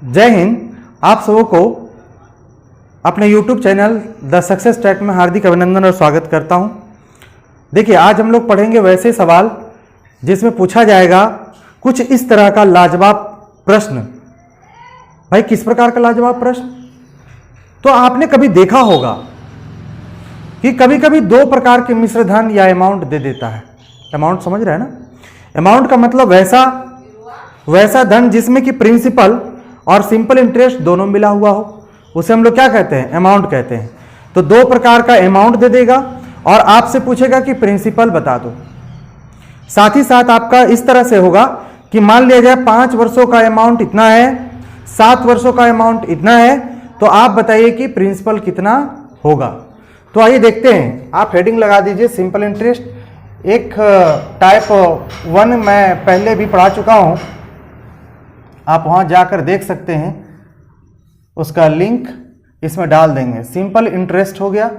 जय हिंद। आप सबों को अपने YouTube channel the success track में हार्दिक अभिनंदन और स्वागत करता हूं। देखिए, आज हम लोग पढ़ेंगे वैसे सवाल जिसमें पूछा जाएगा कुछ इस तरह का लाजवाब प्रश्न। भाई, किस प्रकार का लाजवाब प्रश्न? तो आपने कभी देखा होगा कि कभी कभी दो प्रकार के मिश्र धन या अमाउंट दे देता है। अमाउंट समझ रहे हैं ना? अमाउंट का मतलब वैसा धन जिसमें कि प्रिंसिपल और सिंपल इंटरेस्ट दोनों मिला हुआ हो, उसे हम लोग क्या कहते हैं? अमाउंट कहते हैं। तो दो प्रकार का अमाउंट दे देगा और आपसे पूछेगा कि प्रिंसिपल बता दो। साथ ही साथ आपका इस तरह से होगा कि मान लिया जाए 5 वर्षों का अमाउंट इतना है, 7 वर्षों का अमाउंट इतना है, तो आप बताइए कि प्रिंसिपल कितना होगा। तो आइए देखते हैं। आप हेडिंग लगा दीजिए सिंपल इंटरेस्ट। एक टाइप 1 मैं पहले भी पढ़ा चुका हूं, आप वहां जाकर देख सकते हैं, उसका लिंक इसमें डाल देंगे। सिंपल इंटरेस्ट हो गया।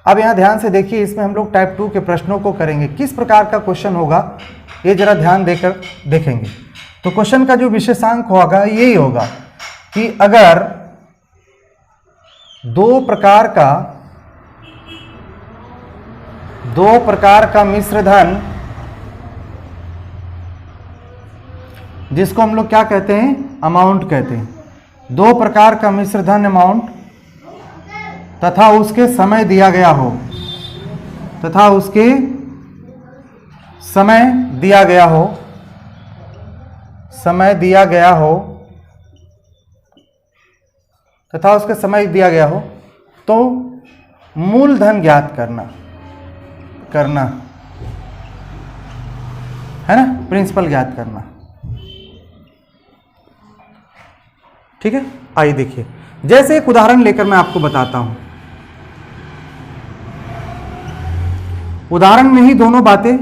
अब यहां ध्यान से देखिए, इसमें हम लोग टाइप 2 के प्रश्नों को करेंगे। किस प्रकार का क्वेश्चन होगा ये जरा ध्यान देकर देखेंगे। तो क्वेश्चन का जो विशेषांक होगा यही होगा कि अगर दो प्रकार का मिश्र धन, जिसको हम लोग क्या कहते हैं? अमाउंट कहते हैं। दो प्रकार का मिश्र धन अमाउंट तथा उसके समय दिया गया हो, तथा उसके समय दिया गया हो, तो मूलधन ज्ञात करना है ना, प्रिंसिपल ज्ञात करना। ठीक है, आइए देखिए। जैसे एक उदाहरण लेकर मैं आपको बताता हूं। उदाहरण में ही दोनों बातें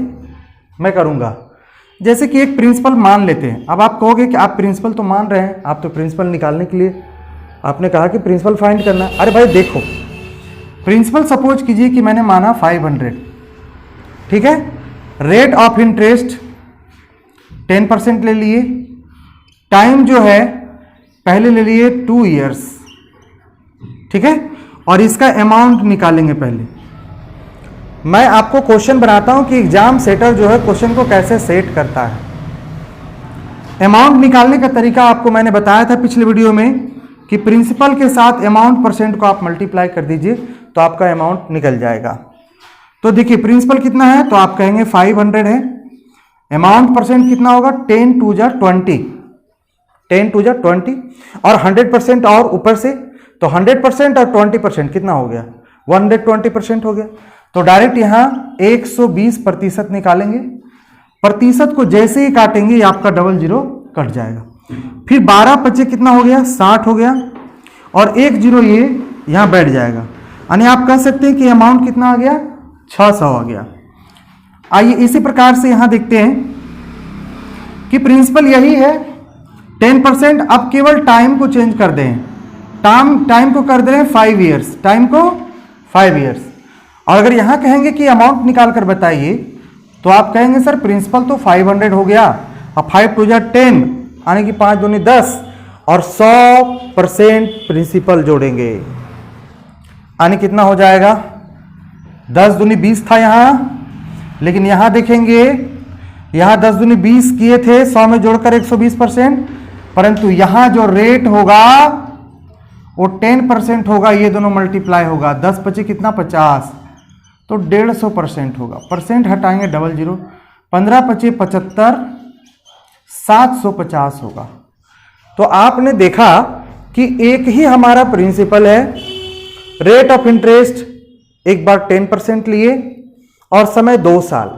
मैं करूंगा। जैसे कि एक प्रिंसिपल मान लेते हैं। अब आप कहोगे कि आप प्रिंसिपल तो मान रहे हैं, आप तो प्रिंसिपल निकालने के लिए आपने कहा कि प्रिंसिपल फाइंड करना। अरे भाई देखो, प्रिंसिपल सपोज कीजिए कि मैंने माना 500, ठीक है। रेट ऑफ इंटरेस्ट 10% ले लिए। टाइम जो है पहले ले लिए 2 इयर्स, ठीक है। और इसका अमाउंट निकालेंगे। पहले मैं आपको क्वेश्चन बनाता हूं कि एग्जाम सेटर जो है क्वेश्चन को कैसे सेट करता है। अमाउंट निकालने का तरीका आपको मैंने बताया था पिछले वीडियो में कि प्रिंसिपल के साथ अमाउंट परसेंट को आप मल्टीप्लाई कर दीजिए तो आपका अमाउंट निकल जाएगा। तो देखिए, प्रिंसिपल कितना है तो आप कहेंगे 500 है। अमाउंट परसेंट कितना होगा? 10 2 जा 20, 10 2 जा 20, और 100% और ऊपर से, तो 100% और 20% कितना हो गया? 120% हो गया। तो डायरेक्ट यहां 120% निकालेंगे। प्रतिशत को जैसे ही काटेंगे ये आपका 00 कट जाएगा। फिर 12 बचे कितना हो गया? 60 हो गया, और 1 0 ये यहां बैठ जाएगा। यानी आप कह सकते हैं कि अमाउंट कितना आ गया? 600 आ गया। आइए इसी प्रकार से यहां देखते हैं कि प्रिंसिपल यही है 10%। अब केवल टाइम को चेंज कर दें। टाइम को कर दे रहे हैं 5 इयर्स, टाइम को 5 इयर्स। और अगर यहां कहेंगे कि अमाउंट निकाल कर बताइए, तो आप कहेंगे सर प्रिंसिपल तो 500 हो गया, अब 5 2 जा 10, यानी कि 5 दूनी 10, और 100% प्रिंसिपल जोड़ेंगे, यानी कितना हो जाएगा? 10 दूनी 20 था यहां, लेकिन यहां देखेंगे यहां 10 दूनी 20 किए थे, 100 में जोड़कर 120%, परंतु यहां जो रेट होगा वो 10% होगा। ये दोनों मल्टीप्लाई होगा, 10 बचे कितना? 50, तो 150% होगा। परसेंट हटाएंगे 00, 15 बचे 75, 750 होगा। तो आपने देखा कि एक ही हमारा प्रिंसिपल है। रेट ऑफ इंटरेस्ट एक बार 10% लिए और समय 2 साल।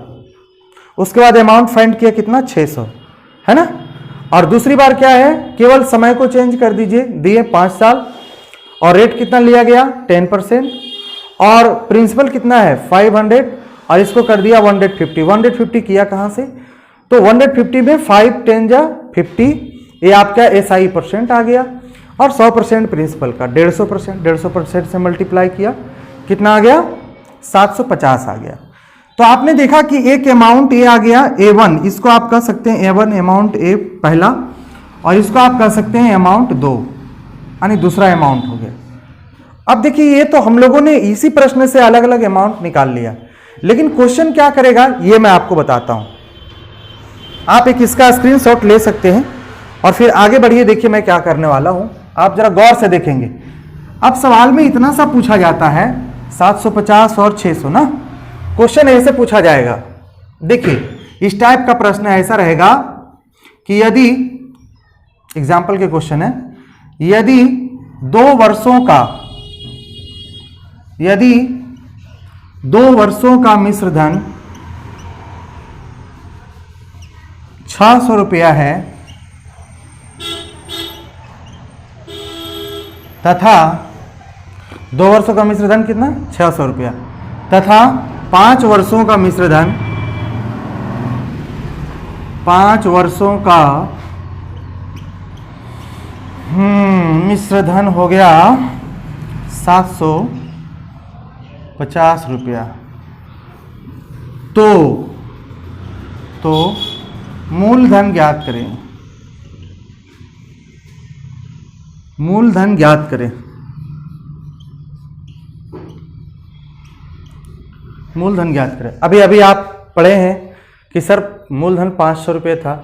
उसके बाद अमाउंट फाइंड किया कितना? 600, है ना। और दूसरी बार क्या है? केवल समय को चेंज कर दीजिए, दिए 5 साल, और रेट कितना लिया गया? 10%, और प्रिंसिपल कितना है? 500, और इसको कर दिया 150। 150 किया कहां से? तो 150 में 5 10 जा 50, ये आपका SI % आ गया। और 100% प्रिंसिपल का 150% से मल्टीप्लाई किया, कितना आ गया? 750 आ गया। तो आपने देखा कि एक अमाउंट ए आ गया A1, इसको आप कह सकते हैं A1 अमाउंट ए पहला, और इसको आप कह सकते हैं अमाउंट 2, यानी दूसरा अमाउंट हो गया। अब देखिए ये तो हम लोगों ने इसी प्रश्न से अलग अलग अमाउंट निकाल लिया, लेकिन क्वेश्चन क्या करेगा ये मैं आपको बताता हूं। आप एक इसका स्क्रीनशॉट ले सकते हैं और फिर आगे बढ़िए। देखिए मैं क्या करने वाला हूं, आप जरा गौर से देखेंगे। अब सवाल में इतना सा पूछा जाता है 750 और 600 ना, क्वेश्चन ऐसे पूछा जाएगा। देखिए इस टाइप का प्रश्न ऐसा रहेगा कि यदि एग्जाम्पल के क्वेश्चन है, यदि 2 वर्षों का मिश्र धन 600 रुपया है तथा 2 वर्षों का मिश्र धन कितना 600 रुपया तथा 5 वर्षों का मिश्र धन 5 वर्षों का मिश्र धन हो गया 750 रुपया। तो मूलधन ज्ञात करें, मूलधन ज्ञात करें। मूलधन ज्ञात करें। अभी अभी आप पढ़े हैं कि सर मूलधन 500 रुपये था,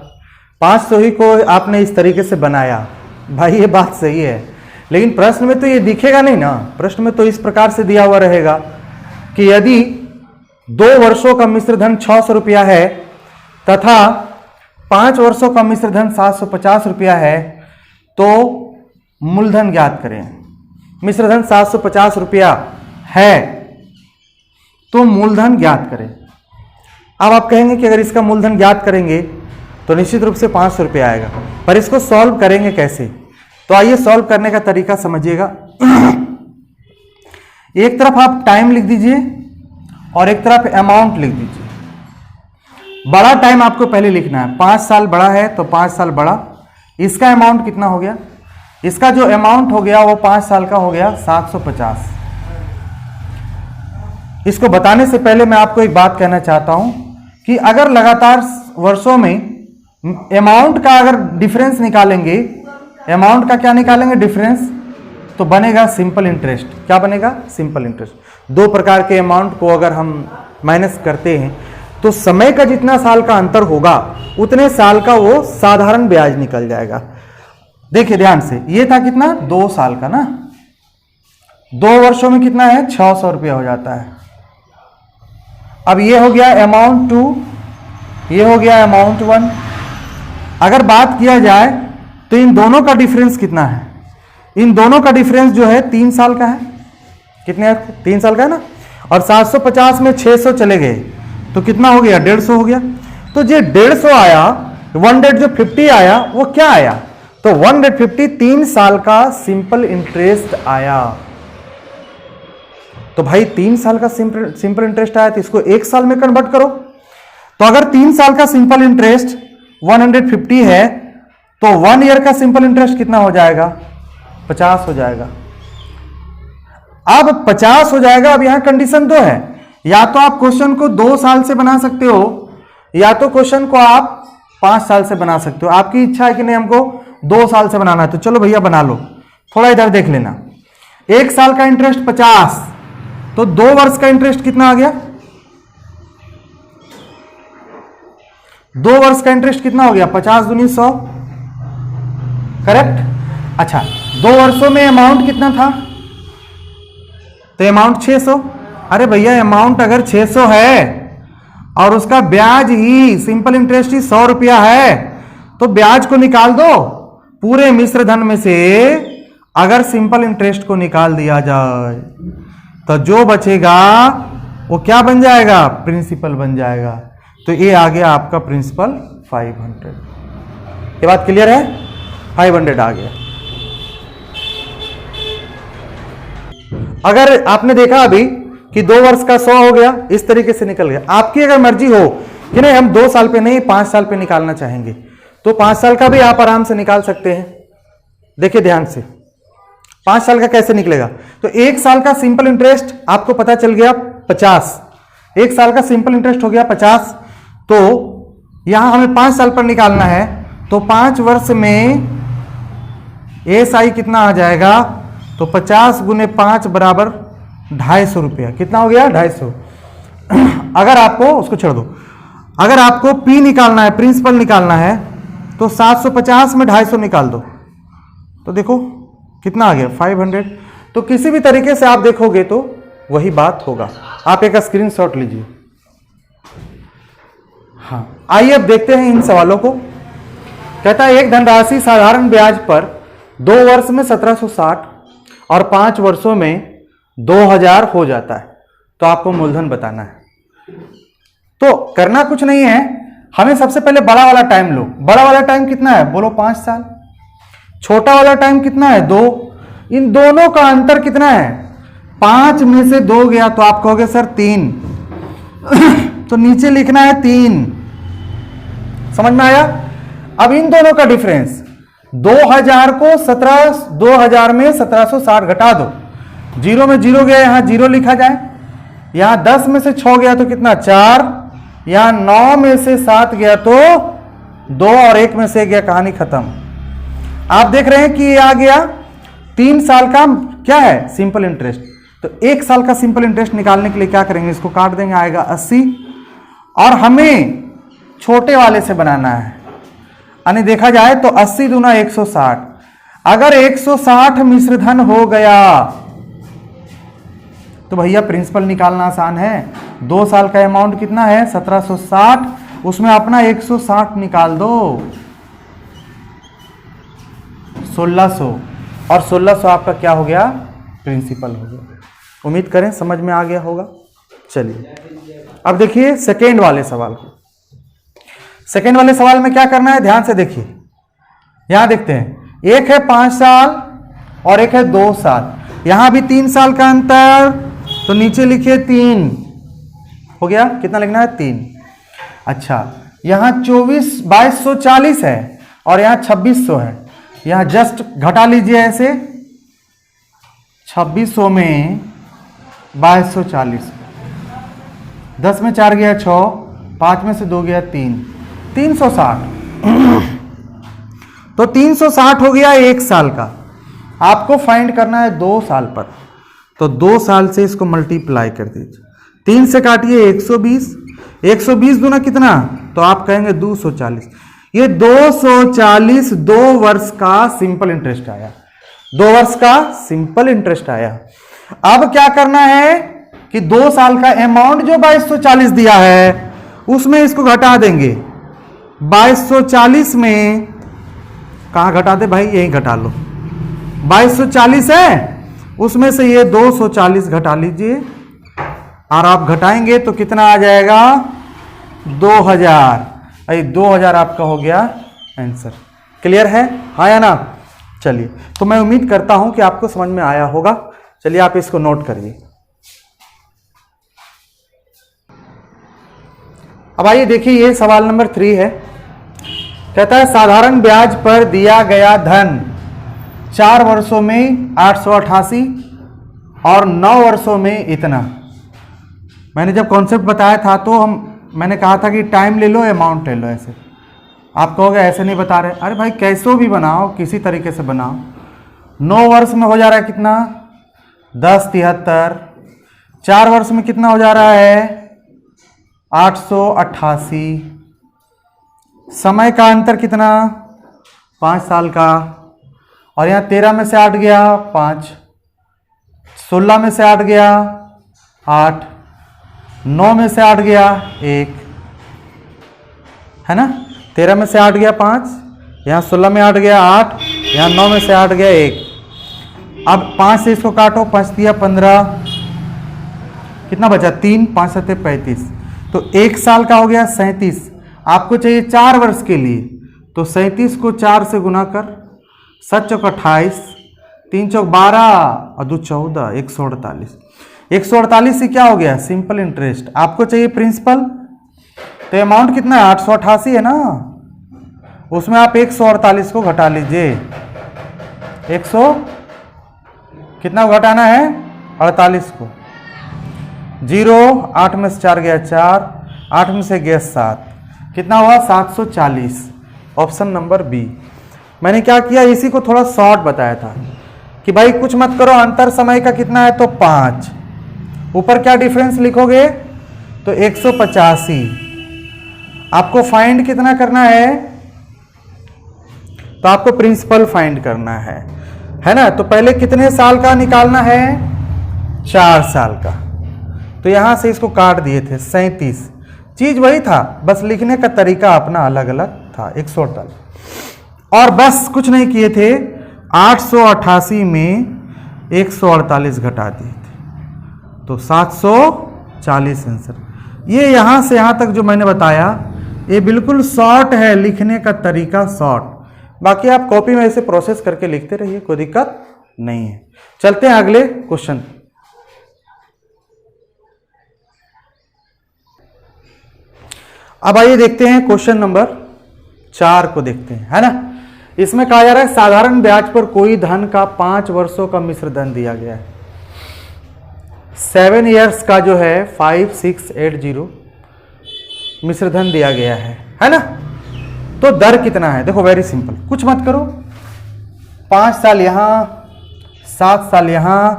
500 ही को आपने इस तरीके से बनाया। भाई ये बात सही है, लेकिन प्रश्न में तो ये दिखेगा नहीं ना। प्रश्न में तो इस प्रकार से दिया हुआ रहेगा कि यदि 2 वर्षों का मिश्र धन 600 रुपया है तथा 5 वर्षों का मिश्र धन 750 रुपया है, तो मूलधन ज्ञात करें। मिश्र धन 750 रुपया है तो मूलधन ज्ञात करें। अब आप कहेंगे कि अगर इसका मूलधन ज्ञात करेंगे तो निश्चित रूप से 500 रुपया आएगा, पर इसको सॉल्व करेंगे कैसे? तो आइए सॉल्व करने का तरीका समझिएगा। एक तरफ आप टाइम लिख दीजिए और एक तरफ अमाउंट लिख दीजिए। बड़ा टाइम आपको पहले लिखना है, 5 साल बड़ा है तो 5 साल बड़ा। इसका अमाउंट कितना हो गया? इसका जो अमाउंट हो गया वो 5 साल का हो गया 750। इसको बताने से पहले मैं आपको एक बात कहना चाहता हूं कि अगर लगातार वर्षों में अमाउंट का अगर डिफरेंस निकालेंगे, अमाउंट का क्या निकालेंगे डिफरेंस, तो बनेगा सिंपल इंटरेस्ट। क्या बनेगा? Simple interest. 2 प्रकार के अमाउंट को अगर हम माइनस करते हैं तो समय का जितना साल का अंतर होगा उतने साल का वो साधारण ब्याज निकल जाएगा। देखिए ध्यान से, ये था कितना 2 साल का ना, 2 वर्षों में कितना है 600 रुपया हो जाता है। अब ये हो गया अमाउंट 2, ये हो गया अमाउंट 1। अगर बात किया जाए तो इन दोनों का डिफरेंस कितना है? इन दोनों का डिफरेंस जो है 3 साल का है। कितने? 3 साल का है ना। और 750 में 600 चले गए तो कितना हो गया? 150 हो गया। तो जो 150 आया, 150 आया, वो क्या आया? तो 150 3 साल का सिंपल इंटरेस्ट आया। तो भाई 3 साल का सिंपल इंटरेस्ट आया तो इसको 1 साल में कन्वर्ट करो। तो अगर 3 साल का सिंपल इंटरेस्ट 150 है तो 1 ईयर का सिंपल इंटरेस्ट कितना हो जाएगा? 50 हो जाएगा। अब 50 हो जाएगा। अब यहां कंडीशन 2 है, या तो आप क्वेश्चन को 2 साल से बना सकते हो या तो क्वेश्चन को आप 5 साल से बना सकते हो। आपकी इच्छा है कि नहीं हमको 2 साल से बनाना है, तो चलो भैया बना लो। थोड़ा इधर देख लेना, 1 साल का इंटरेस्ट 50, तो 2 वर्ष का इंटरेस्ट कितना आ गया? 2 वर्ष का इंटरेस्ट कितना हो गया? 50 दूनी 100, करेक्ट। अच्छा, 2 वर्षों में अमाउंट कितना था? तो अमाउंट 600। अरे भैया अमाउंट अगर 600 है और उसका ब्याज ही सिंपल इंटरेस्ट ही 100 रुपया है तो ब्याज को निकाल दो। पूरे मिश्र धन में से अगर सिंपल इंटरेस्ट को निकाल दिया जाए तो जो बचेगा वो क्या बन जाएगा? प्रिंसिपल बन जाएगा। तो ये आ गया आपका प्रिंसिपल 500। ये बात क्लियर है? 500 आ गया। अगर आपने देखा अभी कि 2 वर्ष का 100 हो गया, इस तरीके से निकल गया। आपकी अगर मर्जी हो कि नहीं हम 2 साल पे नहीं 5 साल पे निकालना चाहेंगे तो 5 साल का भी आप आराम से निकाल सकते हैं। देखिए ध्यान से, 5 साल का कैसे निकलेगा? तो 1 साल का सिंपल इंटरेस्ट आपको पता चल गया 50, 1 साल का सिंपल इंटरेस्ट हो गया 50। तो यहां हमें 5 साल पर निकालना है तो 5 वर्ष में एएसआई कितना आ जाएगा, तो 50 गुने 5 बराबर 250 रुपया। कितना हो गया, 250। अगर आपको उसको छोड़ दो, अगर आपको पी निकालना है, प्रिंसिपल निकालना है, तो 750 में 250 निकाल दो, तो देखो कितना आ गया, 500। तो किसी भी तरीके से आप देखोगे तो वही बात होगा। आप एक स्क्रीनशॉट लीजिए। हाँ, आइए अब देखते हैं इन सवालों को। कहता है एक धनराशि साधारण ब्याज पर 2 वर्ष में 1760 और 5 वर्षों में 2000 हो जाता है, तो आपको मूलधन बताना है। तो करना कुछ नहीं है, हमें सबसे पहले बड़ा वाला टाइम लो। बड़ा वाला टाइम कितना है, बोलो 5 साल। छोटा वाला टाइम कितना है, 2। इन दोनों का अंतर कितना है, 5 में से 2 गया तो आप कहोगे सर 3 तो नीचे लिखना है 3। समझ में आया। अब इन दोनों का डिफरेंस 2000 को 2000 में 1760 घटा दो, 0 में 0 गया, यहां 0 लिखा जाए। यहां 10 में से 6 गया तो कितना, 4। यहां 9 में से 7 गया तो 2 और 1 में से गया, कहानी खत्म। आप देख रहे हैं कि ये आ गया 3 साल का क्या है, सिंपल इंटरेस्ट। तो 1 साल का सिंपल इंटरेस्ट निकालने के लिए क्या करेंगे, इसको काट देंगे, आएगा 80। और हमें छोटे वाले से बनाना है, यानी देखा जाए तो 80 दूना 160। अगर 160 मिश्र धन हो गया तो भैया प्रिंसिपल निकालना आसान है। 2 साल का अमाउंट कितना है, 1760, उसमें अपना 160 निकाल दो, 1600। और 1600 आपका क्या हो गया, प्रिंसिपल हो गया। उम्मीद करें समझ में आ गया होगा। चलिए अब देखिए सेकेंड वाले सवाल को। सेकेंड वाले सवाल में क्या करना है, ध्यान से देखिए। यहां देखते हैं, एक है 5 साल और एक है 2 साल। यहां भी 3 साल का अंतर, तो नीचे लिखिए 3 हो गया। कितना लिखना है, 3। अच्छा, यहां 2240 है और यहां 2600 है। यहां जस्ट घटा लीजिए ऐसे, 2600 में 2240, 10 में 4 गया 6, 5 में से 2 गया 3, 360। तो 360 हो गया 1 साल का। आपको फाइंड करना है 2 साल पर, तो 2 साल से इसको मल्टीप्लाई कर दीजिए। 3 से काटिए 120, 120 दूना कितना, तो आप कहेंगे 240। ये 240 2 वर्ष का सिंपल इंटरेस्ट आया, 2 वर्ष का सिंपल इंटरेस्ट आया। अब क्या करना है कि 2 साल का अमाउंट जो 2240 दिया है उसमें इसको घटा देंगे। 2240 में कहां घटा दे भाई, यही घटा लो। 2240 है, उसमें से ये 240 घटा लीजिए और आप घटाएंगे तो कितना आ जाएगा, 2000। 2000 आपका हो गया आंसर। क्लियर है, हाँ या ना। चलिए, तो मैं उम्मीद करता हूं कि आपको समझ में आया होगा। चलिए आप इसको नोट करिए। अब आइए देखिए, ये सवाल नंबर 3 है। कहता है साधारण ब्याज पर दिया गया धन 4 वर्षों में 888 और 9 वर्षों में इतना। मैंने जब कॉन्सेप्ट बताया था तो मैंने कहा था कि टाइम ले लो, अमाउंट ले लो। ऐसे आप कहोगे ऐसे नहीं बता रहे, अरे भाई कैसो भी बनाओ, किसी तरीके से बनाओ। 9 वर्ष में हो जा रहा है कितना, 1073। 4 वर्ष में कितना हो जा रहा है, 888। समय का अंतर कितना, 5 साल का। और यहाँ 13 में से 8 गया 5, 16 में से 8 गया 8, 9 में से 8 गया 1, है ना। 13 में से 8 गया 5, यहाँ 16 में 8 गया 8, यहाँ 9 में से 8 गया 1। अब 5 से इसको काटो, 5 दिया 15, कितना बचा 3, 5 7 35। तो 1 साल का हो गया 37। आपको चाहिए 4 वर्ष के लिए, तो 37 को 4 से गुना कर, 7 चौक 28, 3 चौक 12 और 2 14, 148। 148 से क्या हो गया, सिंपल इंटरेस्ट। आपको चाहिए प्रिंसिपल, तो अमाउंट कितना है, 888 है ना, उसमें आप 148 को घटा लीजिए। 100 कितना घटाना है, 48 को। 0, 8 में से 4 गया 4, 8 में से गया 7, कितना हुआ 740। Option number B. मैंने क्या किया, इसी को थोड़ा शॉर्ट बताया था कि भाई कुछ मत करो, अंतर समय का कितना है तो 5, ऊपर क्या डिफरेंस लिखोगे तो 185। आपको फाइंड कितना करना है, तो आपको प्रिंसिपल फाइंड करना है ना। तो पहले कितने साल का निकालना है, 4 साल का। तो यहां से इसको काट दिए थे 37, चीज वही था, बस लिखने का तरीका अपना अलग अलग था। 148 और बस कुछ नहीं किए थे, 888 में 148 घटा दिए थे तो 740 आंसर। ये यहां से यहां तक जो मैंने बताया ये बिल्कुल शॉर्ट है, लिखने का तरीका शॉर्ट। बाकी आप कॉपी में ऐसे प्रोसेस करके लिखते रहिए, कोई दिक्कत नहीं है। चलते हैं अगले क्वेश्चन। अब आइए देखते हैं क्वेश्चन नंबर 4 को देखते हैं, है ना। इसमें कहा जा रहा है साधारण ब्याज पर कोई धन का 5 वर्षों का मिश्र धन दिया गया है। 7 इयर्स का जो है 5680 मिश्र धन दिया गया है ना। तो दर कितना है, देखो वेरी सिंपल, कुछ मत करो, 5 साल यहां 7 साल यहां,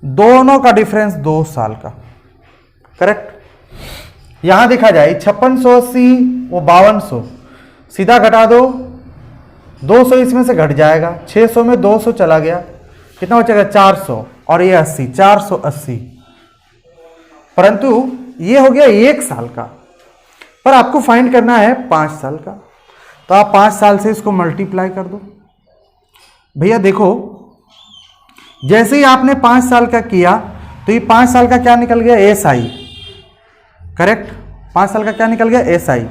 दोनों का डिफरेंस 2 साल का, करेक्ट। यहां देखा जाए 5680 वो 5200, सीधा घटा दो, 200 इसमें से घट जाएगा, 600 में 200 चला गया, कितना बचेगा 400, और ये 80, 480। परंतु ये हो गया 1 साल का, पर आपको फाइंड करना है 5 साल का। तो आप 5 साल से इसको मल्टीप्लाई कर दो। भैया देखो, जैसे ही आपने 5 साल का किया तो ये 5 साल का क्या निकल गया, एसआई, करेक्ट। 5 साल का क्या निकल गया, एसआई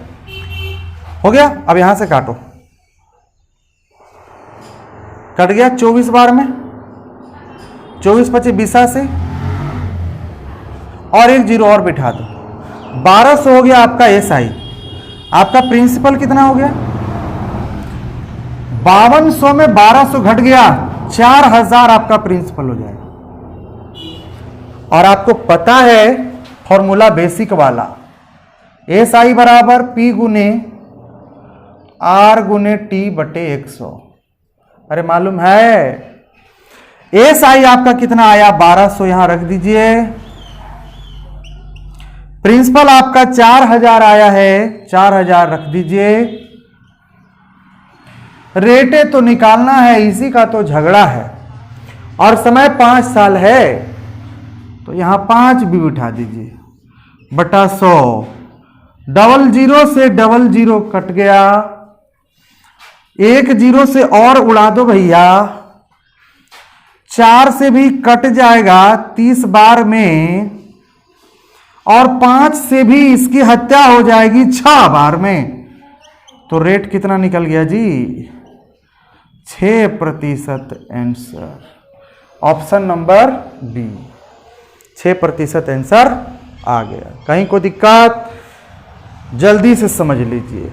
हो गया। अब यहां से काटो, कट गया 24 बार में, 24 25 20 से, और एक जीरो और बिठा दो, 1200 हो गया आपका एसआई। आपका प्रिंसिपल कितना हो गया, 5200 में 1200 घट गया, 4000 आपका प्रिंसिपल हो जाएगा। और आपको पता है फॉर्मूला बेसिक वाला, एस आई बराबर पी गुने आर गुने टी बटे 100। अरे मालूम है एस आई आपका कितना आया, 1200 यहां रख दीजिए। प्रिंसिपल आपका 4000 आया है, 4000 रख दीजिए। रेटे तो निकालना है, इसी का तो झगड़ा है, और समय 5 साल है, तो यहां 5 भी बिठा दीजिए बटा 100। डबल जीरो से डबल जीरो कट गया, एक जीरो से और उड़ा दो भैया, 4 से भी कट जाएगा 30 बार में, और 5 से भी इसकी हत्या हो जाएगी 6 बार में। तो रेट कितना निकल गया जी, 6% answer, option number B, 6% answer आ गया। कहीं कोई दिक्कत, जल्दी से समझ लीजिए।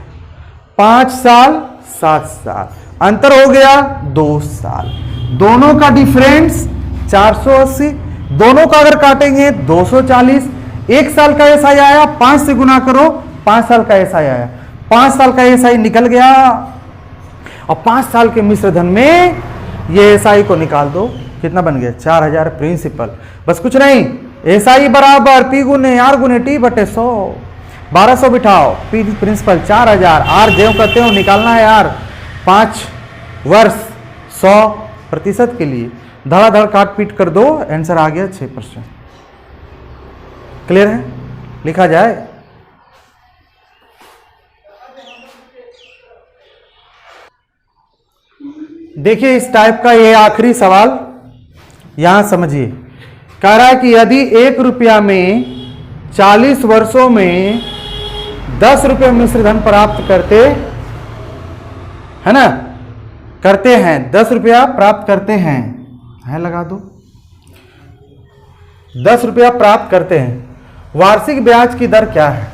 5 साल 7 साल, अंतर हो गया 2 साल, दोनों का डिफरेंस 480, दोनों का अगर काटेंगे 240। 1 साल का एसआई आया, 5 से गुना करो, 5 साल का एसआई आया, 5 साल का एसआई निकल गया, और 5 साल के मिश्र धन में ये एसआई को निकाल दो, कितना बन गया 4000 प्रिंसिपल। बस कुछ नहीं, एसआई बराबर पी गुने आर गुने टी बटे 100, 1200 बिठाओ, पी प्रिंसिपल 4000, आर ज्यों कहते हो निकालना है यार, 5 वर्ष 100% के लिए धड़ाधड़ काट पीट कर दो, आंसर आ गया 6%। क्लियर है, लिखा जाए। देखिए इस टाइप का ये आखिरी सवाल यहां समझिए, कह रहा है कि यदि 1 रुपया में 40 वर्षों में 10 रुपये मिश्र धन प्राप्त करते है ना, करते हैं, 10 रुपया प्राप्त करते हैं, है लगा दो, 10 रुपया प्राप्त करते हैं, वार्षिक ब्याज की दर क्या है,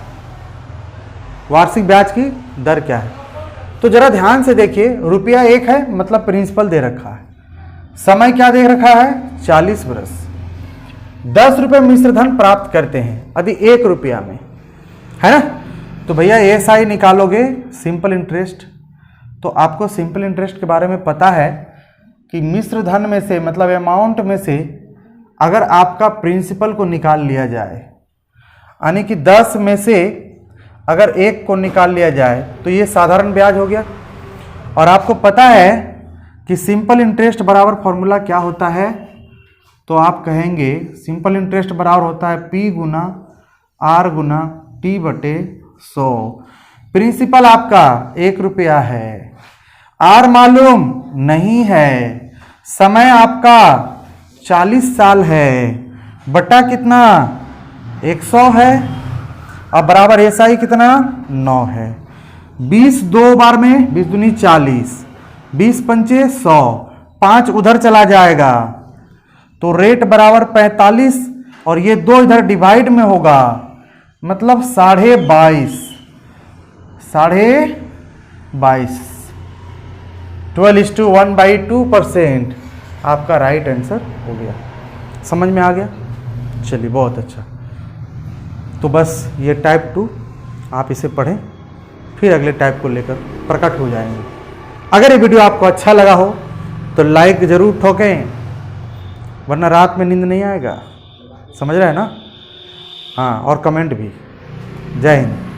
वार्षिक ब्याज की दर क्या है। तो जरा ध्यान से देखिए, रुपया 1 है मतलब प्रिंसिपल दे रखा है, समय क्या दे रखा है 40 वर्ष, 10 रुपये मिश्र धन प्राप्त करते हैं यदि 1 रुपया में, है ना। तो भैया एसआई निकालोगे, सिंपल इंटरेस्ट, तो आपको सिंपल इंटरेस्ट के बारे में पता है कि मिश्र धन में से मतलब अमाउंट में से अगर आपका प्रिंसिपल को निकाल लिया जाए, यानी कि 10 में से अगर 1 को निकाल लिया जाए तो ये साधारण ब्याज हो गया। और आपको पता है कि सिंपल इंटरेस्ट बराबर फॉर्मूला क्या होता है, तो आप कहेंगे सिंपल इंटरेस्ट बराबर होता है P गुना R गुना T बटे 100। प्रिंसिपल आपका 1 रुपया है, R मालूम नहीं है, समय आपका 40 साल है, बटा कितना 100 है, अब बराबर SI कितना 9 है। 20 दो बार में 20 दूनी 40, 20 पंचे 100, 5 उधर चला जाएगा तो रेट बराबर 45 और ये 2 इधर डिवाइड में होगा मतलब 22.5, 12:1/2% आपका राइट आंसर हो गया। समझ में आ गया? चलिए बहुत अच्छा। तो बस ये टाइप 2 आप इसे पढ़ें, फिर अगले टाइप को लेकर प्रकट हो जाएंगे। अगर ये वीडियो आपको अच्छा लगा हो तो लाइक ज़रूर ठोकें, वरना रात में नींद नहीं आएगा। समझ रहे हैं ना? हाँ, और कमेंट भी। जय हिंद।